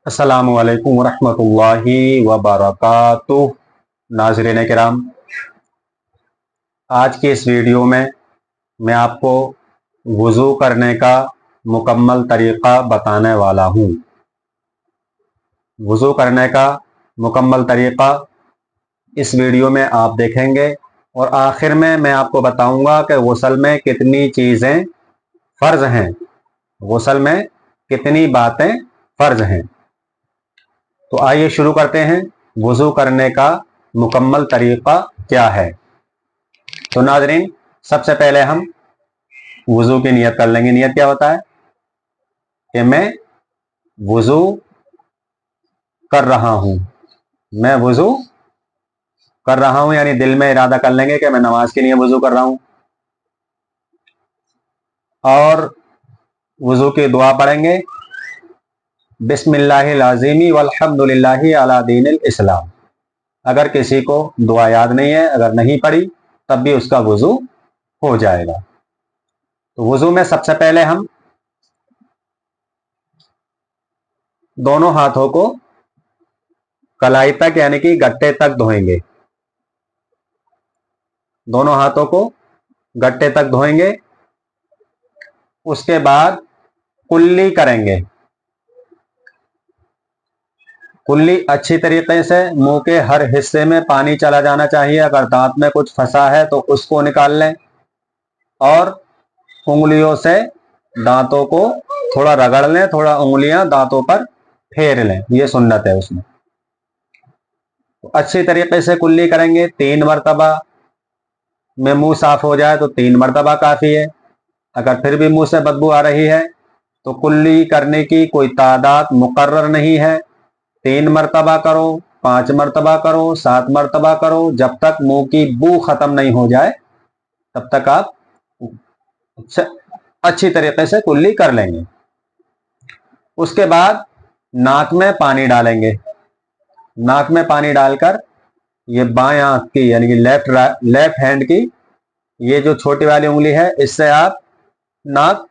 अस्सलामु अलैकुम वरहमतुल्लाहि वबरकातुह। नाज़रीन किराम, आज की इस वीडियो में मैं आपको वुज़ू करने का मुकम्मल तरीक़ा बताने वाला हूँ। वुज़ू करने का मुकम्मल तरीक़ा इस वीडियो में आप देखेंगे और आखिर में मैं आपको बताऊँगा कि गुस्ल में कितनी चीज़ें फ़र्ज़ हैं, गुस्ल में कितनी बातें फ़र्ज़ हैं। तो आइए शुरू करते हैं। वुज़ू करने का मुकम्मल तरीक़ा क्या है। तो नाज़रीन, सबसे पहले हम वुज़ू की नियत कर लेंगे। नियत क्या होता है कि मैं वुज़ू कर रहा हूँ, मैं वुज़ू कर रहा हूँ, यानी दिल में इरादा कर लेंगे कि मैं नमाज के लिए वुज़ू कर रहा हूँ। और वुज़ू की दुआ पढ़ेंगे, बिस्मिल्लाहिल अज़ीमी वल्हम्दुलिल्लाहि अला दीनिल इस्लाम। अगर किसी को दुआ याद नहीं है, अगर नहीं पढ़ी, तब भी उसका वुज़ू हो जाएगा। तो वुज़ू में सबसे पहले हम दोनों हाथों को कलाई तक यानी कि गट्टे तक धोएंगे। दोनों हाथों को गट्टे तक धोएंगे। उसके बाद कुल्ली करेंगे। कुल्ली अच्छी तरीके से मुंह के हर हिस्से में पानी चला जाना चाहिए। अगर दांत में कुछ फंसा है तो उसको निकाल लें और उंगलियों से दांतों को थोड़ा रगड़ लें, थोड़ा उंगलियां दांतों पर फेर लें, ये सुन्नत है उसमें। तो अच्छी तरीके से कुल्ली करेंगे। 3 मरतबा में मुंह साफ हो जाए तो 3 मरतबा काफ़ी है। अगर फिर भी मुंह से बदबू आ रही है तो कुल्ली करने की कोई तादाद मुकर्रर नहीं है। 3 मरतबा करो, 5 मरतबा करो, 7 मरतबा करो, जब तक मुंह की बू खत्म नहीं हो जाए तब तक आप अच्छी तरीके से कुल्ली कर लेंगे। उसके बाद नाक में पानी डालेंगे। नाक में पानी डालकर ये बाएं आंख की यानी कि लेफ्ट हैंड की ये जो छोटी वाली उंगली है, इससे आप नाक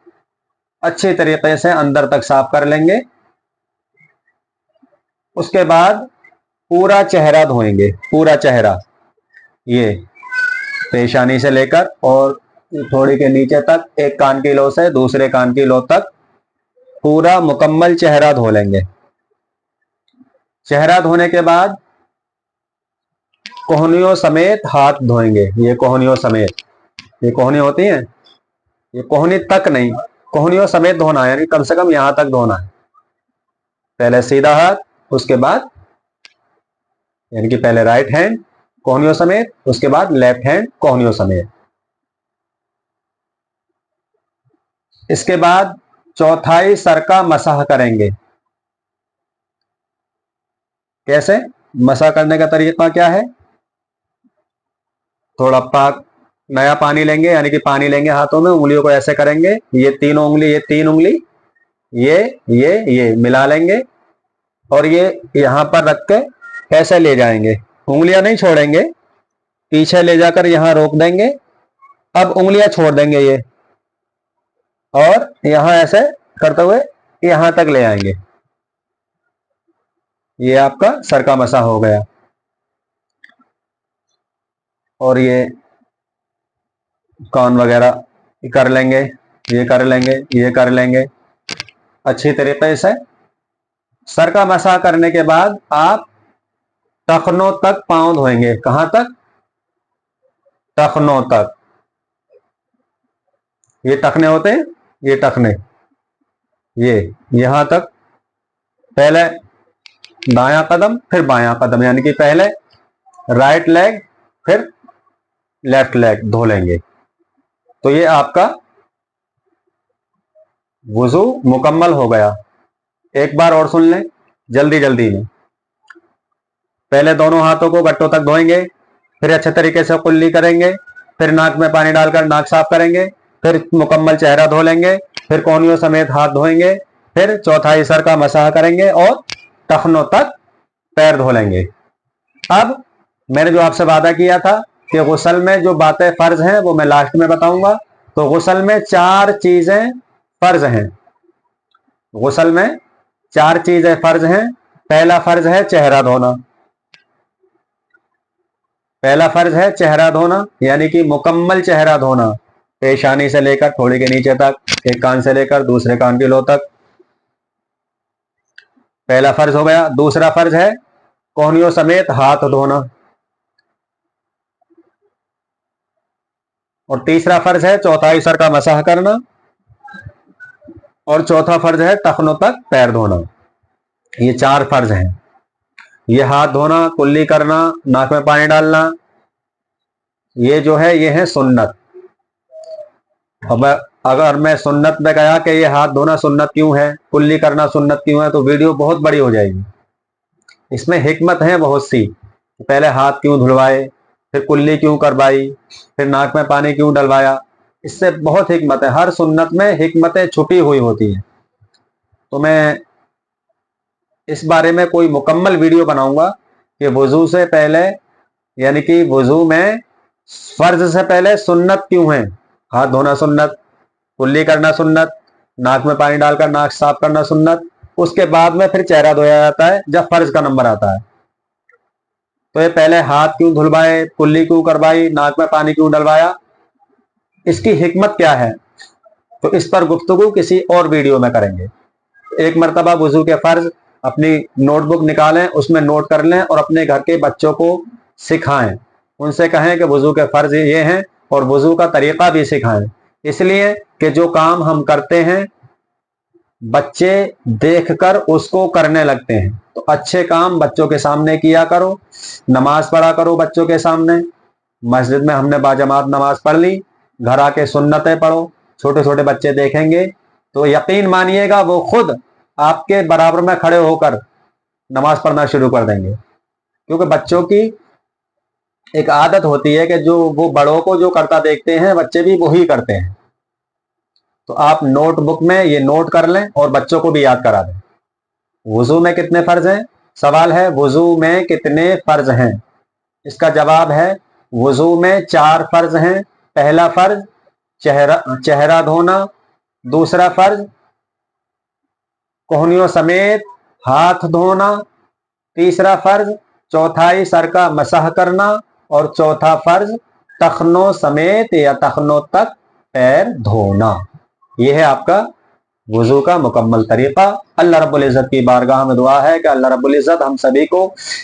अच्छे तरीके से अंदर तक साफ कर लेंगे। उसके बाद पूरा चेहरा धोएंगे, पूरा चेहरा, ये पेशानी से लेकर और थोड़ी के नीचे तक, एक कान की लो से दूसरे कान की लो तक पूरा मुकम्मल चेहरा धो लेंगे। चेहरा धोने के बाद कोहनियों समेत हाथ धोएंगे। ये कोहनियों समेत, ये कोहनी होती हैं, ये कोहनी तक नहीं, कोहनियों समेत धोना है, यानी कम से कम यहां तक धोना है। पहले सीधा हाथ, उसके बाद यानी कि पहले राइट हैंड कोहनियों समेत, उसके बाद लेफ्ट हैंड कोहनियों समेत। इसके बाद चौथाई सर का मसाह करेंगे। कैसे मसाह करने का तरीका क्या है? थोड़ा पाक नया पानी लेंगे, यानी कि पानी लेंगे हाथों में, उंगलियों को ऐसे करेंगे, ये तीनों उंगली, ये 3 उंगली, ये मिला लेंगे और ये यहां पर रख के ऐसे ले जाएंगे। उंगलियां नहीं छोड़ेंगे, पीछे ले जाकर यहां रोक देंगे। अब उंगलियां छोड़ देंगे ये और यहां ऐसे करते हुए यहां तक ले आएंगे। ये आपका सर का मसाह हो गया। और ये कान वगैरह कर लेंगे, ये कर लेंगे, ये कर लेंगे अच्छी तरीके से। सर का मसाह करने के बाद आप टखनों तक पांव धोएंगे। कहां तक? टखनों तक। ये टखने होते हैं, ये टखने, ये यहां तक। पहले दायां कदम फिर बायां कदम, यानी कि पहले राइट लेग फिर लेफ्ट लेग धो लेंगे। तो ये आपका वुजू मुकम्मल हो गया। एक बार और सुन लें जल्दी जल्दी में। पहले दोनों हाथों को गट्टों तक धोएंगे, फिर अच्छे तरीके से कुल्ली करेंगे, फिर नाक में पानी डालकर नाक साफ करेंगे, फिर मुकम्मल चेहरा धो लेंगे, फिर कोहनियों समेत हाथ धोएंगे, फिर चौथाई सर का मसाह करेंगे और टखनों तक पैर धो लेंगे। अब मैंने जो आपसे वादा किया था कि गुस्ल में जो बातें फर्ज हैं वो मैं लास्ट में बताऊंगा। तो गुस्ल में 4 चीजें फर्ज हैं। गुस्ल में 4 चीजें फर्ज हैं। पहला फर्ज है चेहरा धोना। पहला फर्ज है चेहरा धोना, यानी कि मुकम्मल चेहरा धोना, पेशानी से लेकर थोड़ी के नीचे तक, एक कान से लेकर दूसरे कान की लो तक। पहला फर्ज हो गया। दूसरा फर्ज है कोहनियों समेत हाथ धोना। और तीसरा फर्ज है चौथाई सर का मसाह करना। और चौथा फर्ज है टखनों तक पैर धोना। ये 4 फर्ज हैं। ये हाथ धोना, कुल्ली करना, नाक में पानी डालना, ये जो है ये है सुन्नत। अब अगर मैं सुन्नत में कहा कि ये हाथ धोना सुन्नत क्यों है, कुल्ली करना सुन्नत क्यों है, तो वीडियो बहुत बड़ी हो जाएगी। इसमें हिकमत है बहुत सी। पहले हाथ क्यों धुलवाए, फिर कुल्ली क्यों करवाई, फिर नाक में पानी क्यों डलवाया, इससे बहुत हिकमत है। हर सुन्नत में हिकमतें छुपी हुई होती हैं। तो मैं इस बारे में कोई मुकम्मल वीडियो बनाऊंगा कि वुजू से पहले, यानी कि वुजू में फर्ज से पहले सुन्नत क्यों है। हाथ धोना सुन्नत, कुल्ली करना सुन्नत, नाक में पानी डालकर नाक साफ करना सुन्नत, उसके बाद में फिर चेहरा धोया जाता है जब फर्ज का नंबर आता है। तो ये पहले हाथ क्यों धुलवाए, कुल्ली क्यों करवाई, नाक में पानी क्यों डलवाया, इसकी हिकमत क्या है, तो इस पर गुफ्तगू किसी और वीडियो में करेंगे। एक मरतबा वुजू के फर्ज अपनी नोटबुक निकालें, उसमें नोट कर लें और अपने घर के बच्चों को सिखाएं। उनसे कहें कि वुजू के फर्ज ये हैं और वुजू का तरीका भी सिखाएं। इसलिए कि जो काम हम करते हैं बच्चे देखकर उसको करने लगते हैं। तो अच्छे काम बच्चों के सामने किया करो, नमाज पढ़ा करो बच्चों के सामने। मस्जिद में हमने बाजमात नमाज पढ़ ली, घर आके सुन्नतें पढ़ो, छोटे छोटे बच्चे देखेंगे तो यकीन मानिएगा वो खुद आपके बराबर में खड़े होकर नमाज पढ़ना शुरू कर देंगे। क्योंकि बच्चों की एक आदत होती है कि जो वो बड़ों को जो करता देखते हैं बच्चे भी वही करते हैं। तो आप नोटबुक में ये नोट कर लें और बच्चों को भी याद करा दें। वुजू में कितने फर्ज हैं? सवाल है वुजू में कितने फर्ज हैं? इसका जवाब है वुजू में 4 फर्ज हैं। पहला फर्ज चेहरा धोना, दूसरा फर्ज कोहनियों समेत हाथ धोना, तीसरा फर्ज चौथाई सर का मसाह करना, और चौथा फर्ज टखनों समेत या टखनों तक पैर धोना। यह है आपका वुजू का मुकम्मल तरीका। अल्लाह रब्बुल इज़्ज़त की बारगाह में दुआ है कि अल्लाह रब्बुल इज़्ज़त हम सभी को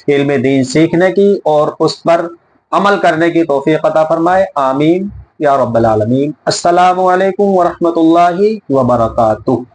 इल्म दीन सीखने की और उस पर अमल करने की तौफीक अता फरमाए। आमीन या रब्बल आलमीन। अस्सलामु अलैकुम व रहमतुल्लाहि व बरकातुहू।